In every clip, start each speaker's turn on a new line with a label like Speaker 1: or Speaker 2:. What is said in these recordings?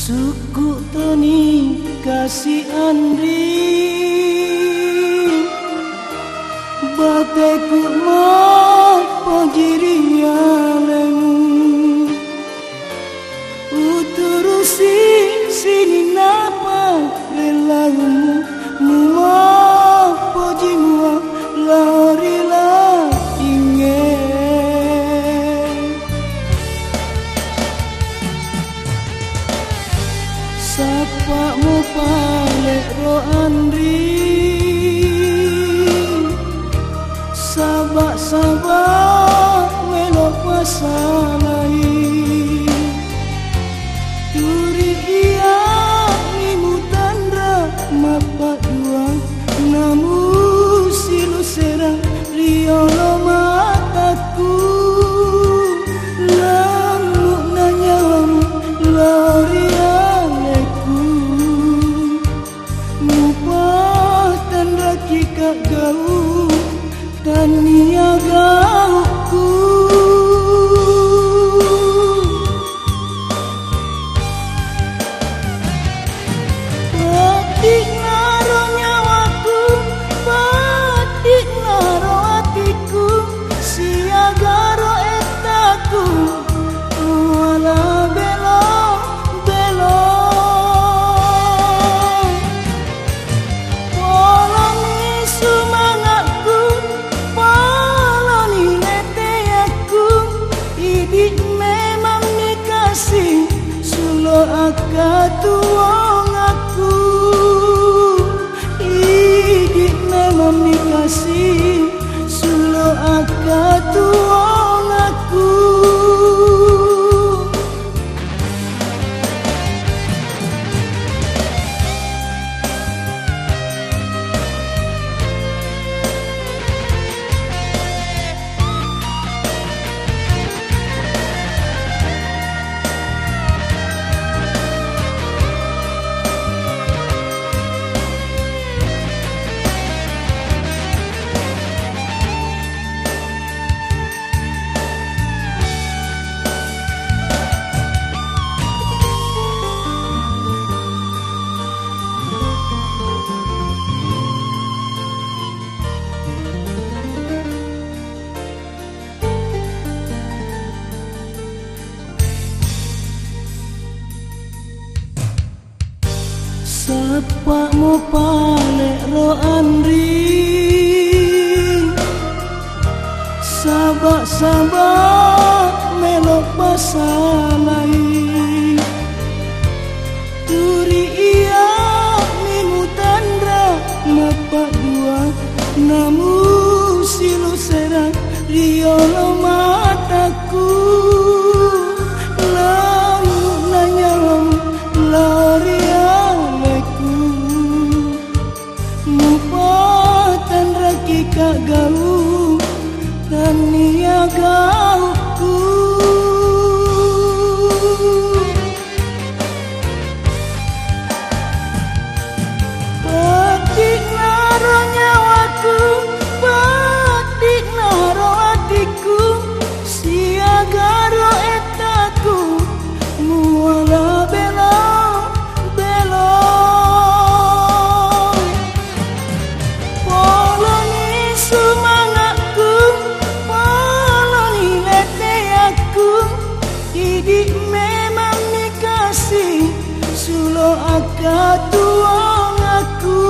Speaker 1: Suku tani kasih Andri bateku mau pagirialemu uturusi sini napa relamu mua pojimua larilah ingin sapa mu palek ro Andri sabak-sabak melok pasalai turi iya nimu tandra mapak dua namu silu serang riolo mataku lalu nanyamu lorialeku mupah tandra kikak gau tania gauku patik naro nyawaku patik naro hatiku siagaro etaku wala belok belok poloni semangatku poloni leteyaku idik memang dikasih sulo akatu wong aku idik memang dikasih sulo akatu wong aku sapa mu palek ro Andri sabak-sabak melok pasalai turi iya mimu tandra mapak dua namu silu serang riolo mataku lalu nanyamu lorialeku mupah tandra kikak gau tania gauku patik naro nyawaku patik naro hatiku siagaro etaku muala belok belok poloni semangatku poloni leteyaku idik memang dikasih sulo akatu wong aku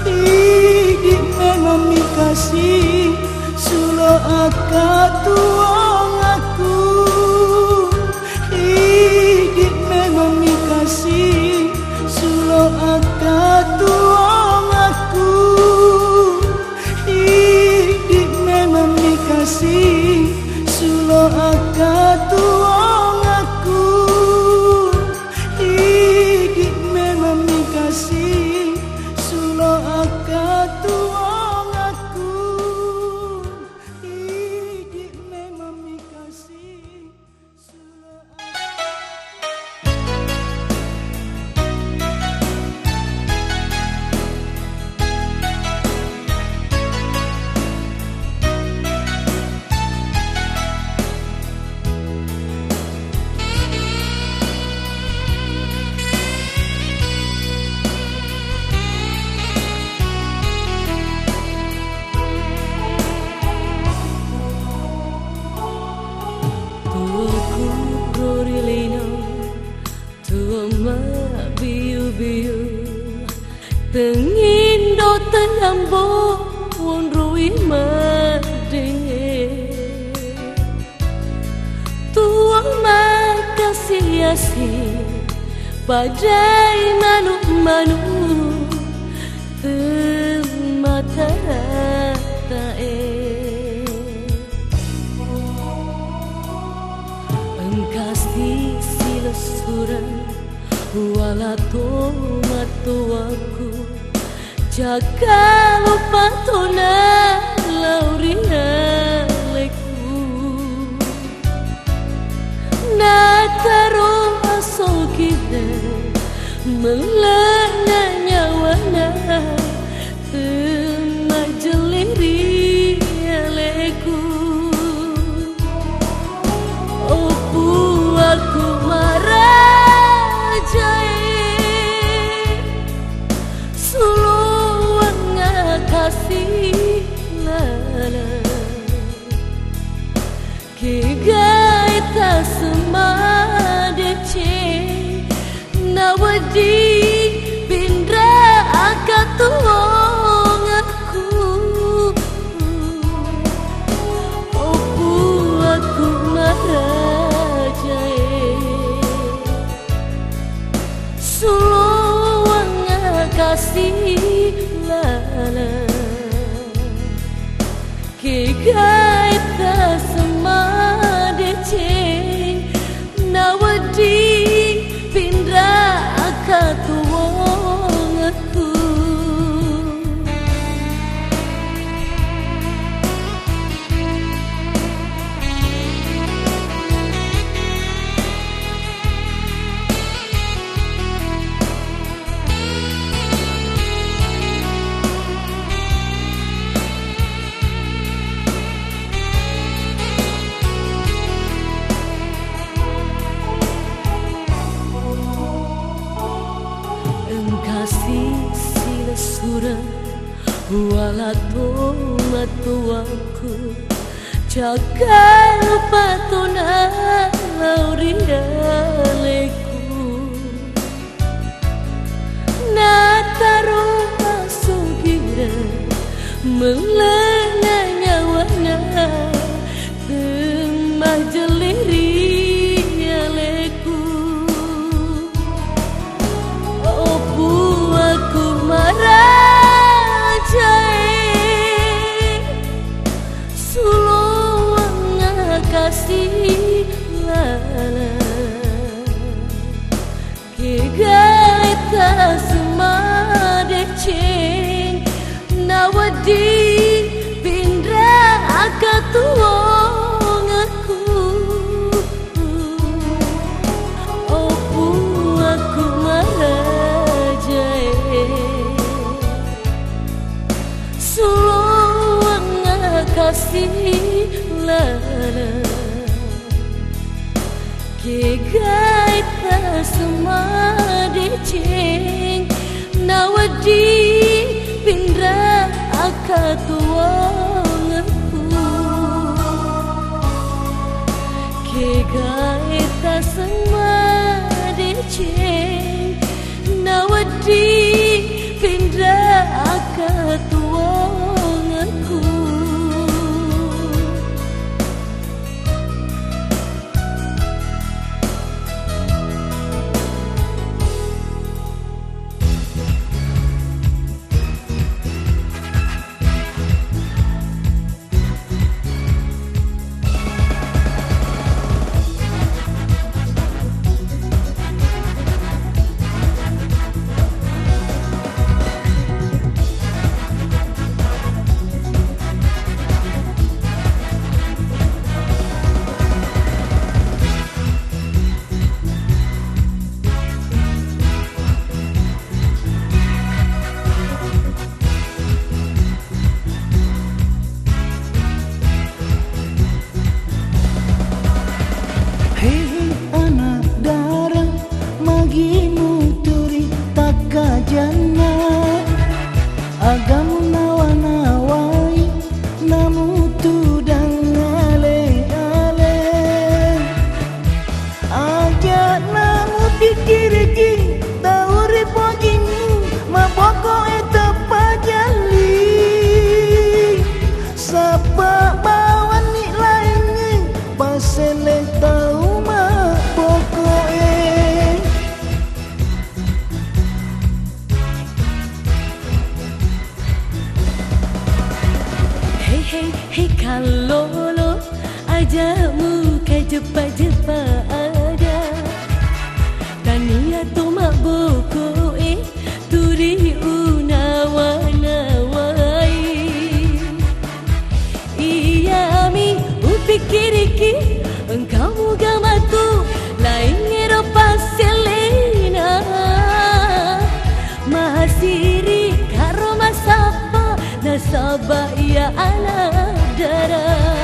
Speaker 1: idik memang dikasih sulo akatu wong aku idik memang dikasih sulo akatu wong aku idik memang dikasih sulo akatu wong aku idik memang dikasih sulo akatu wong aku idik memang dikasih sulo
Speaker 2: kasih padai manu-manu temata tae engkasih sila surah wala tomato aku jaga lupa tona lauria leku nataro aso kita melana nyawana majeliri leku opu aku marah jai suluang kasih lala kigai ta semadece nawadi bindra akatuong aku opu aku marajai suluang kasih lala kigai ta semadece nawadi pindra akatuong aku kasih sila surah wala tomato aku jaga lupa tona lauria leku nataro asugira melana nyawana temah jeliri leku opu aku marajai suluang kasih lala kigai ta semadece nawadi pindra akatuong aku opu aku marajai suluang kasih lala kigai ta semadece nawadi pindra akatuong aku kigai ta semadece nawadi pindra akatuong aku
Speaker 1: Pasele tau ma pokoke
Speaker 2: hei hei kalau lo ajamu kai jepa ada tania tu mak boko turi unawana wai iya mi upikiriki engkau mugamatu lain Eropa selena mahasiri karo masapa nasabah ya anak darah.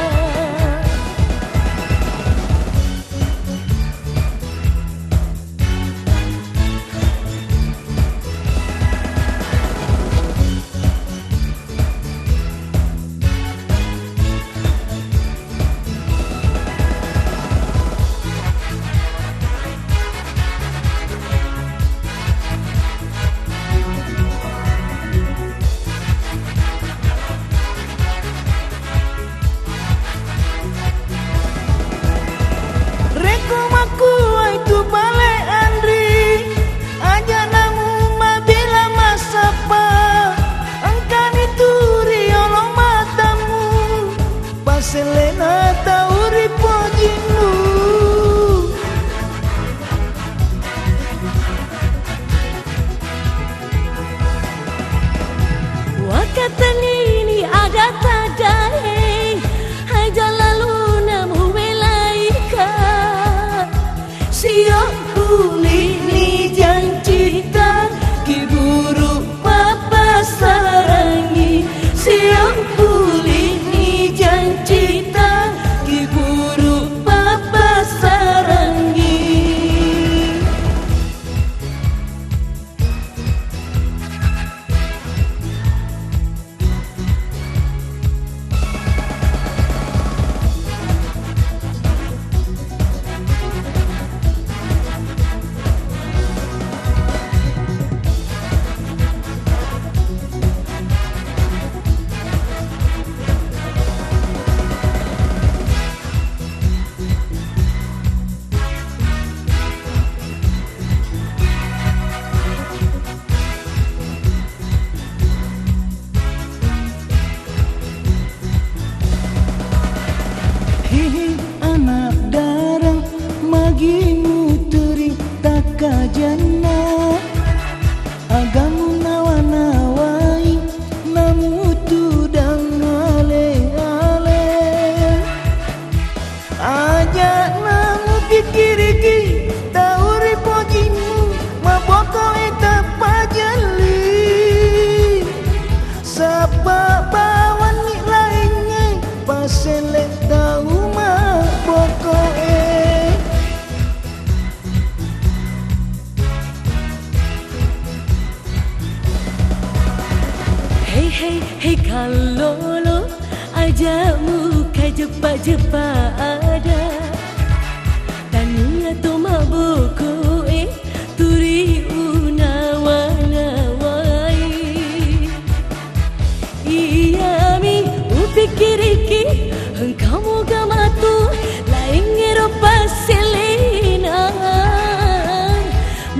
Speaker 1: Selena tauri pojinu
Speaker 2: Wakatanini ada tadai hai jalalu namu welaika
Speaker 1: siang kulini jancita kiburu papa sarangi siang kulini jancita kiburu papa sarangi. Hihi anak darang magimu teri takajana agamu nawa-nawai namu tudang ale-ale aja namu pikiriki tauri pojimu maboko eta pajali sapa bawan ni lainnya pasele tahu
Speaker 2: hei hei hei kalau lo ajamu kai jepa ada tania tu mak boko turi unawana wai iya mi upikiriki engkau mugamatu lain Eropa selena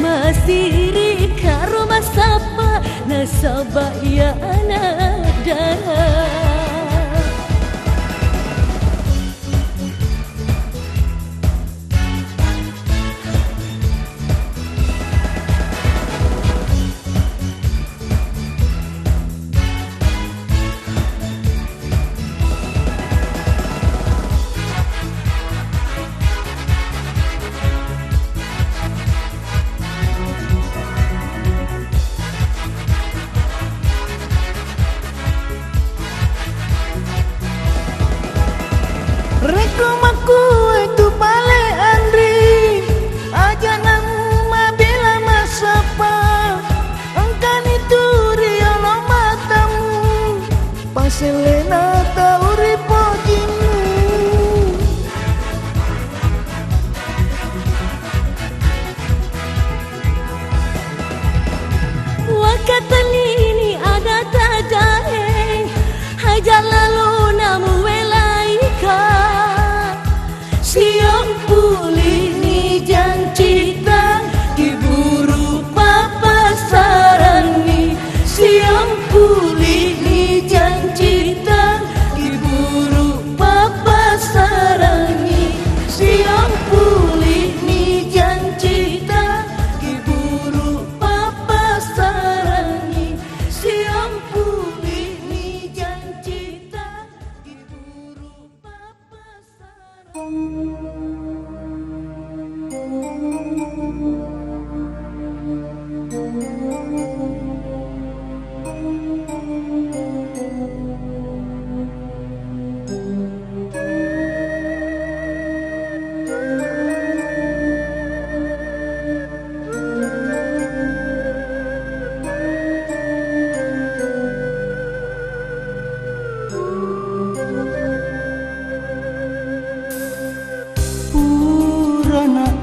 Speaker 2: masiri karo masapa nasabah ya anak darah.
Speaker 1: Rekomaku itu bale Andri aja namu mabila masapa engkan itu riolo matamu paselena tauri pojinu
Speaker 2: Wakatanini ada tadai hai jalalu namu welaika
Speaker 1: siang pulini jancita kiburu papa sarangi siang pulini jancita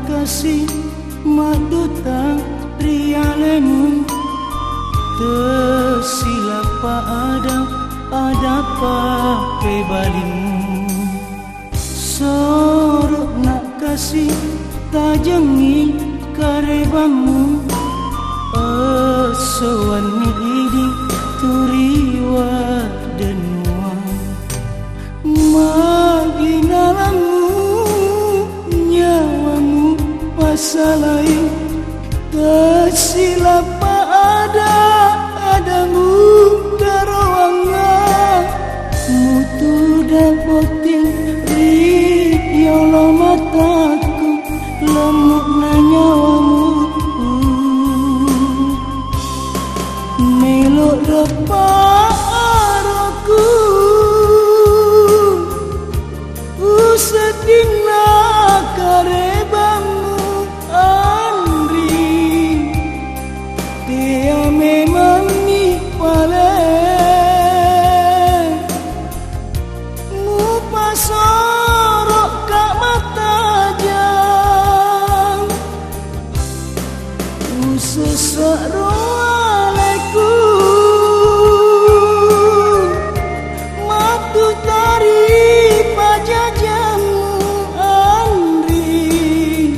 Speaker 1: kasih maduta rialemu tersilapa ada pakai balimu sorok nak kasih tajangi karebamu soan ni idi turiwa denua maginalamu nyawamu pasalain tersilapa adamu darawanga mutu dapotin riolo mataku lemuk na nyawamu melok repak araku usedina karebamu Andri dia memang ni paling mu pasorok kak mata jang usesak roaleku matu tari pajajamu Andri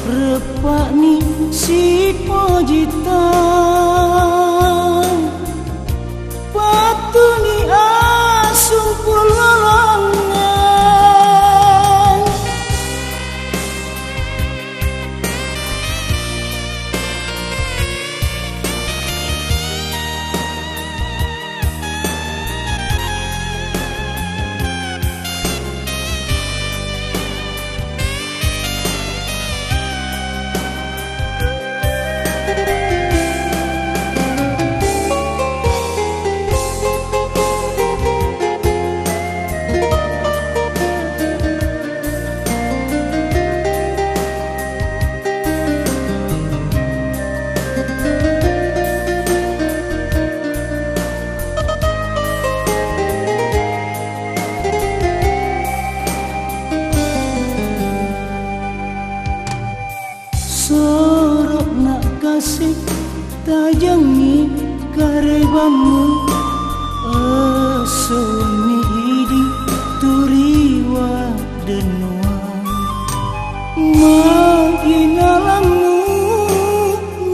Speaker 1: repak ni si pojita patu ni asung pulolongan sorok nak kasih tajangi karebamu suami idi turiwa denua maginalanmu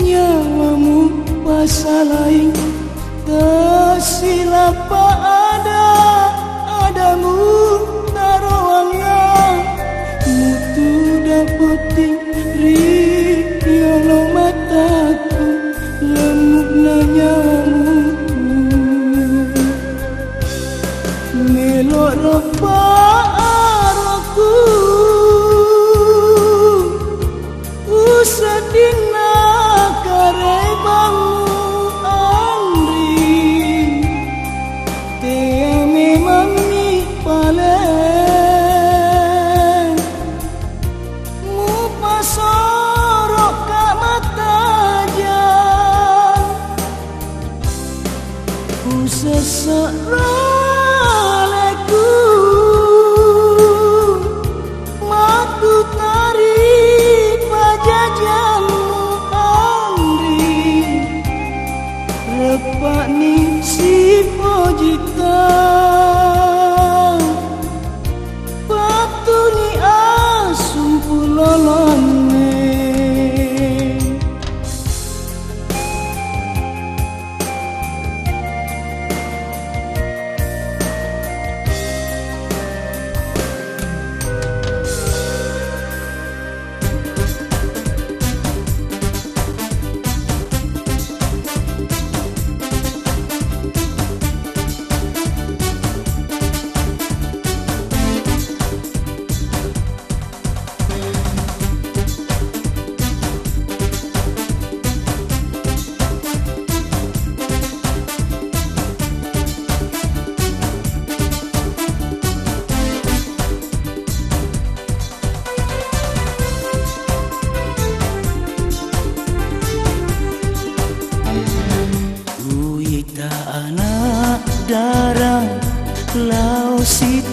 Speaker 1: nyawamu pasalain tersilapa adamu tarawanga mutu dapetin riolo mataku lemuk na nyawamu melok repak araku usedina karebamu Andri dia memang ni paling mu pasorok kak mata jang ku sesak raleku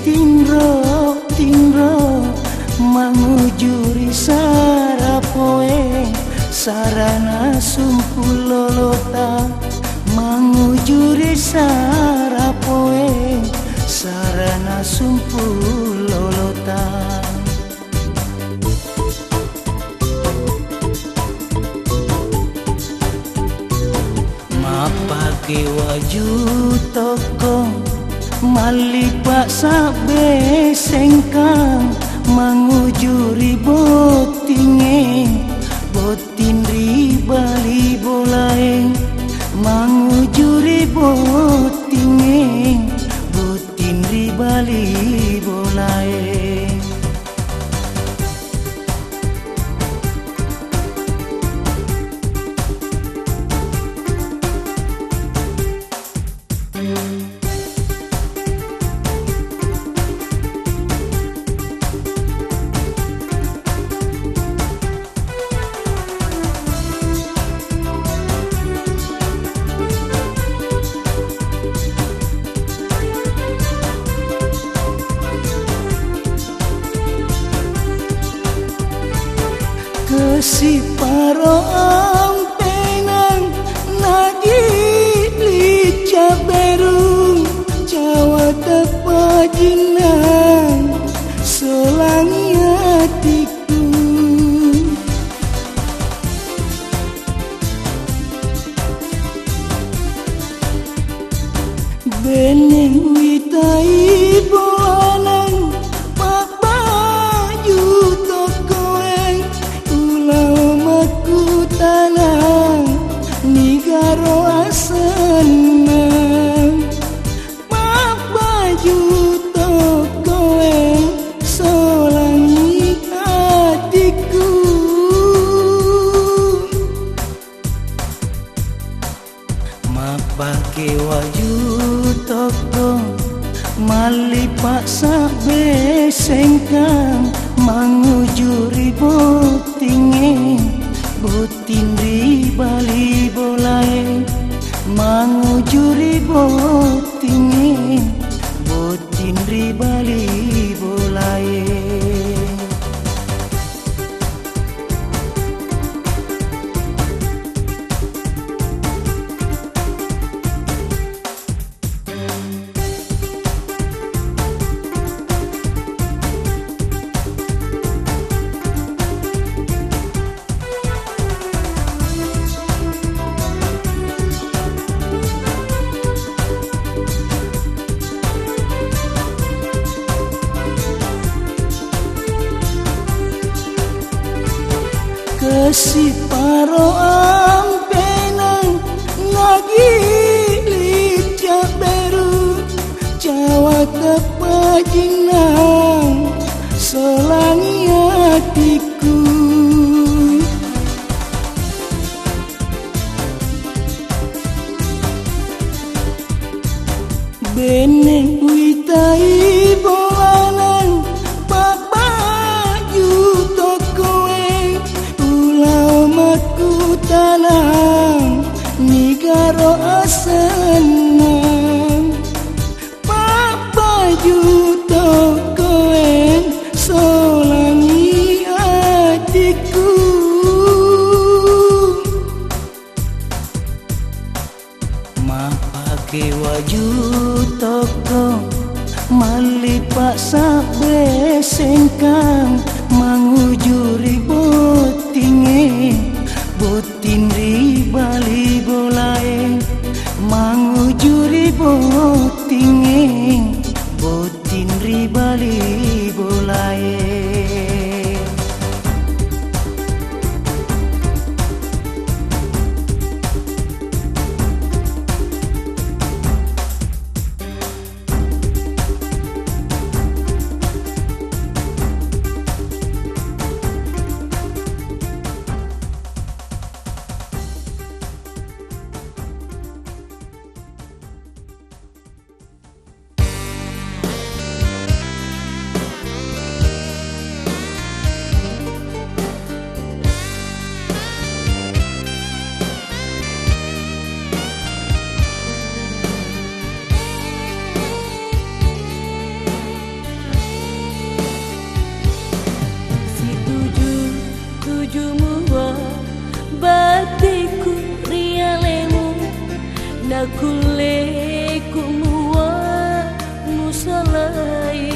Speaker 1: tinro tinro mangujuri sarapoe sarana sumpul lolota mangujuri sarapoe sarana sumpul lolota. Mapake waju toko malipak sabe sengkang mangujuri botinge botin ribali bolae mangujuri botinge botin ribali bolae. Kesiparo ampenang nagi lica berung Jawa tepajinang selangi hatiku. Beneng witai bolanang pak baju tokoeng ulamaku tanang nigaro asenang pak baju tokoeng solangi hatiku. Mapake waju toko malipak sabe sengkang mangujuri botinge botin ribali bolae mangujuri botinge botin ribali bolae. Kesiparo ampenang lagi lica beru Jawa tepajinang selangi hatiku. Beneng witai bolanang pak baju tokoeng ulamaku tanang nigaro asenang pak baju tokoeng solangi hatiku. Mapake waju toko malipak sabe sengkang mangujuri botinge botin ribali bolae mangujuri botinge botin ribali bolae.
Speaker 2: nakule kumua musalai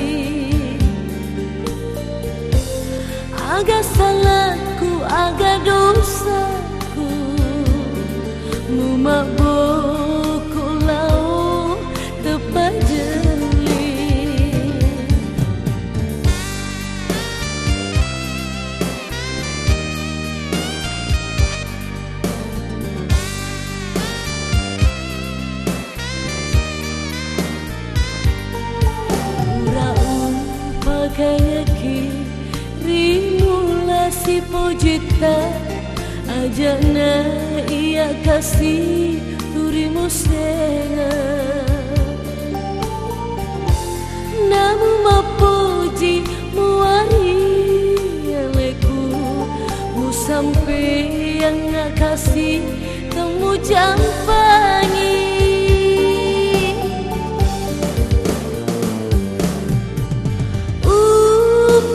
Speaker 2: aga salahku aga dosaku mumaboku lau tepat jeli kaya kirimula si pojita ajana ia kasih turimu senga namu mapoji muari aleku mu sampai yang kasih temu jampangi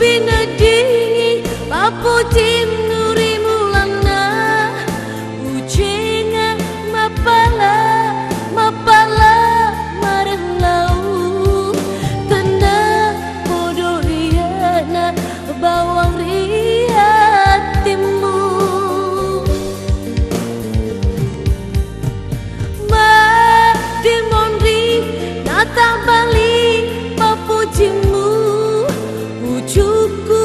Speaker 2: pinadingi paputim nuri mulana ucenga mapala marelau tena bodoh riana bawang riatimu ma dimondri nata bali papujimu ujuku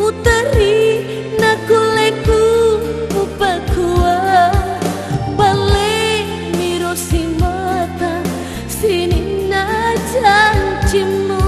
Speaker 2: utari nakuleku upakua bale mirosi mata sini na janjimu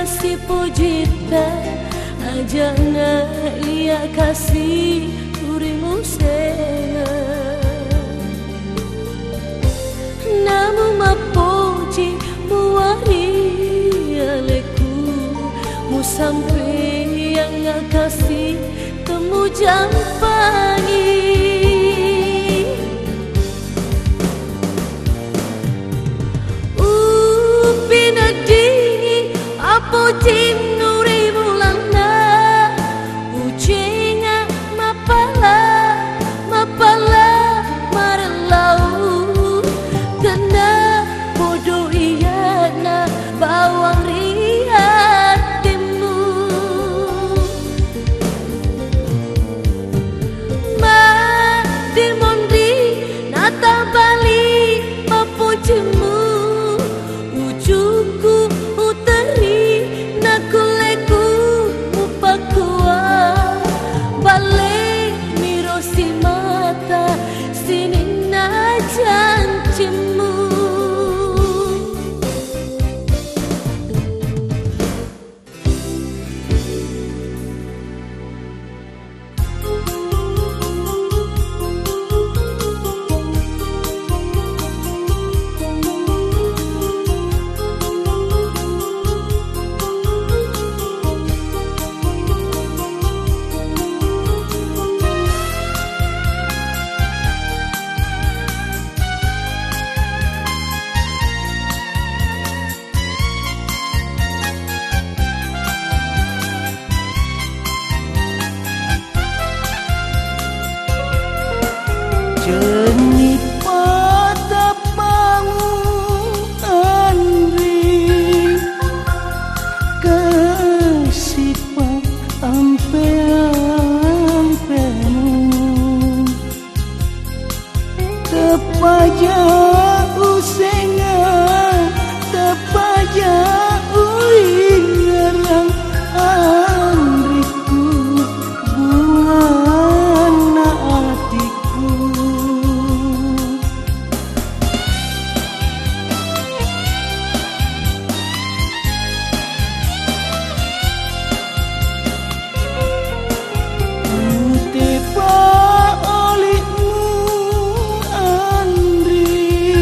Speaker 2: si pojita ajana ia kasih turimu senga namu mapoji muari aleku mu sampai yang kasih temu jampangi putim nuri mulana ucenga mapala marelau kena bodoh iana bawang riatimu ma dimondri nata bali papujimu ujuku utari nakuleku upakua bale mirosi mata sini na janjimu
Speaker 1: Ceni patapamu Andri Kasipa ampe-ampemu Tepaja usenga Tepaja uingerang Andriku buana hatiku Tepa olehmu Andri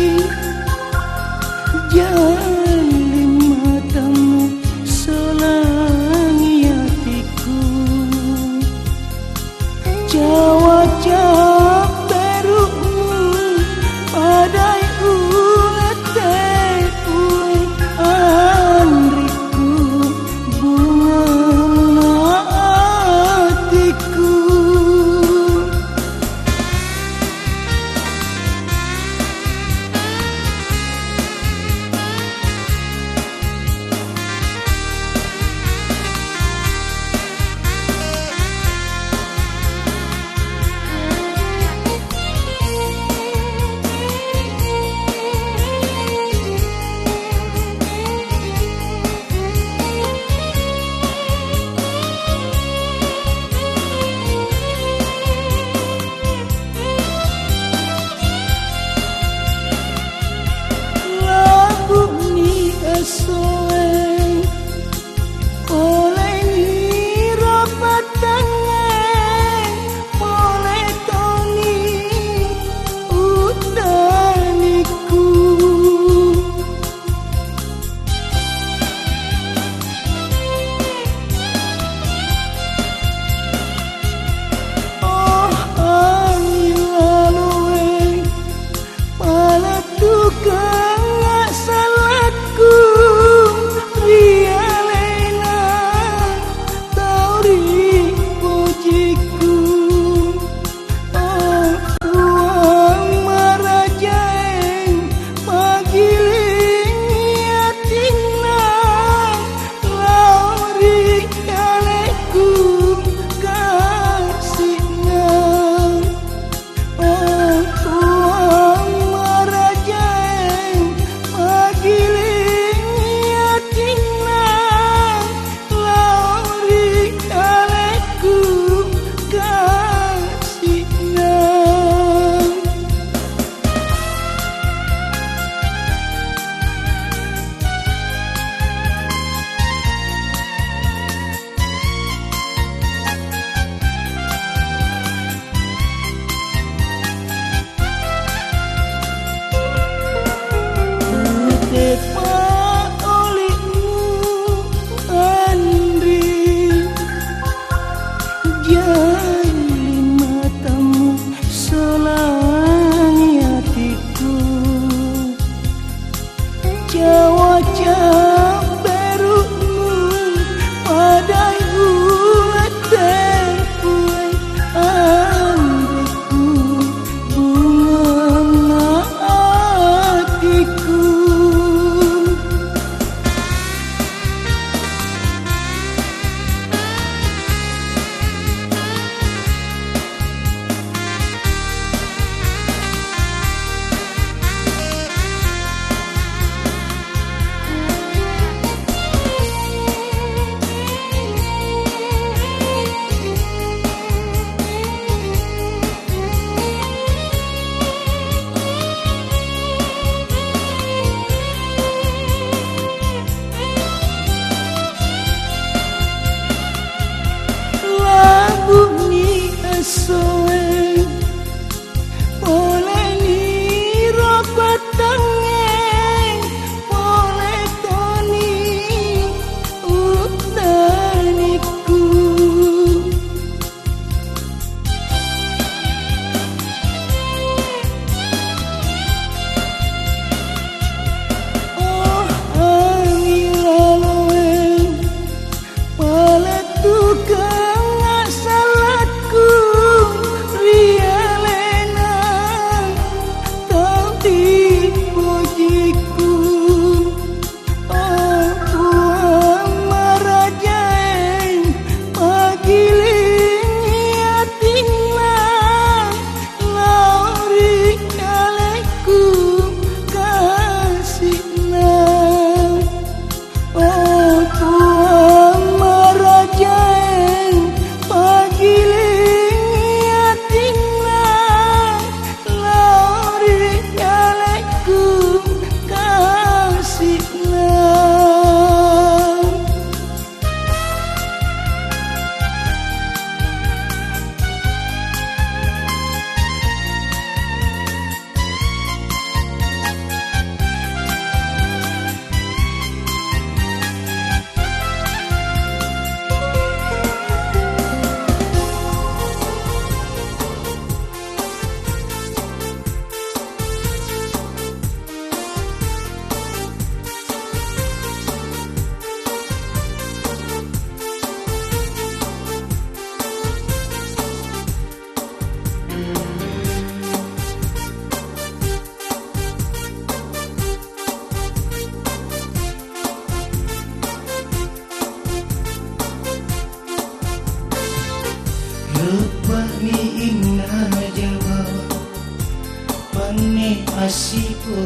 Speaker 1: asiko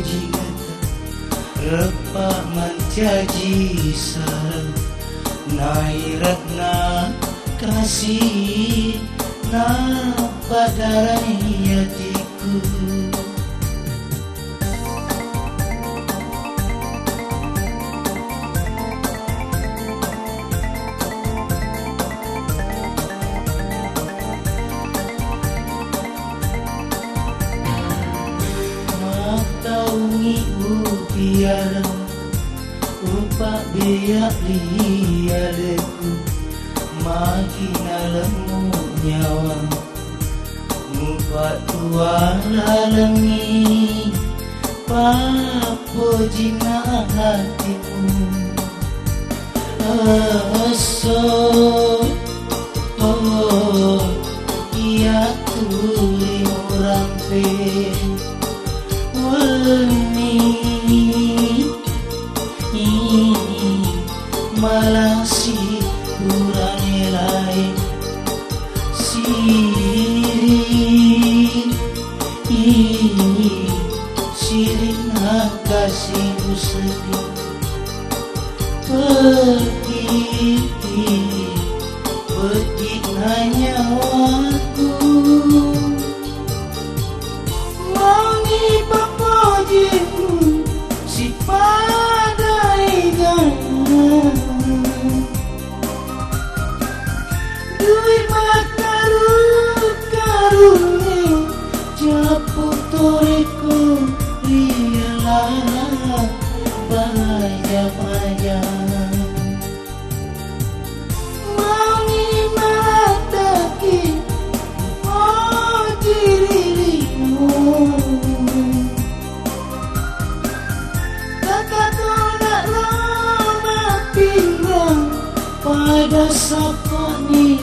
Speaker 1: jingata repa menjaji sarang nairatna kasih na padarai hatiku. Mataungi upiara upa biak liareku makina lemu nyawa mupat tua lalengi papo jina hatimu aso iya tuli rampe wani malah si kurang nilai siring kasih sedih pergi hanya waktu wangi papojimu si padai gana duit makaru karune japuk toreko ialah bahaya-bahaya wangi mataki oh dirimu kakak tolak lama pinggang pada sapani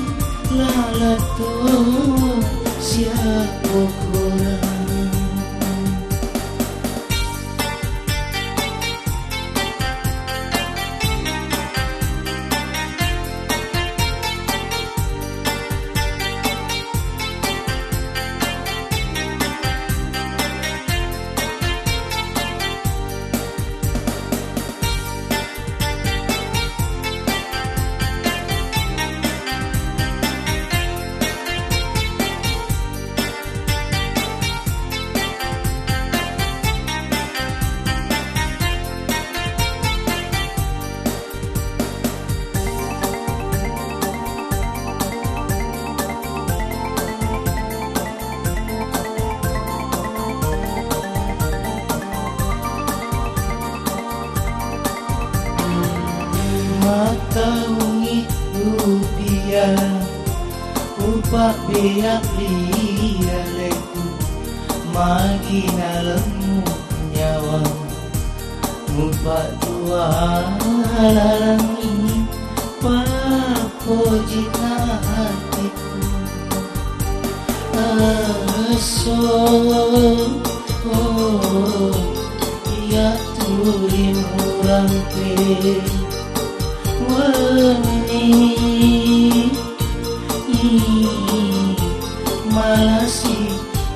Speaker 1: lalato siapa kurang. Mataungi rupiah upak biak liareku magina lemu nyawa mupak tua lalangi papo jina hatiku aso iya tuli murampe wani malah si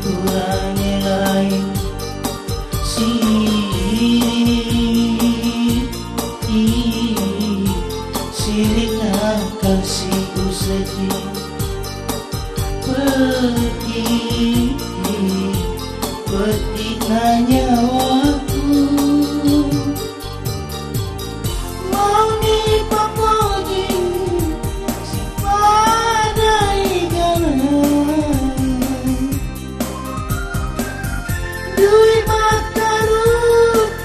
Speaker 1: kurang nilai sirik kasih sedih pergi nanya waktu duit makaru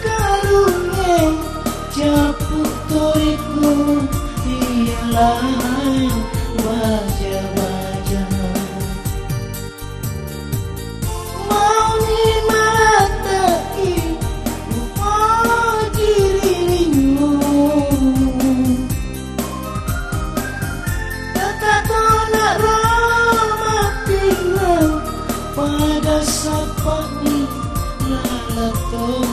Speaker 1: karunge japuk toriku ialah wajah-wajah mau ni mataki mau dirimu kakak tolak ramah tinggal pada sapani lalato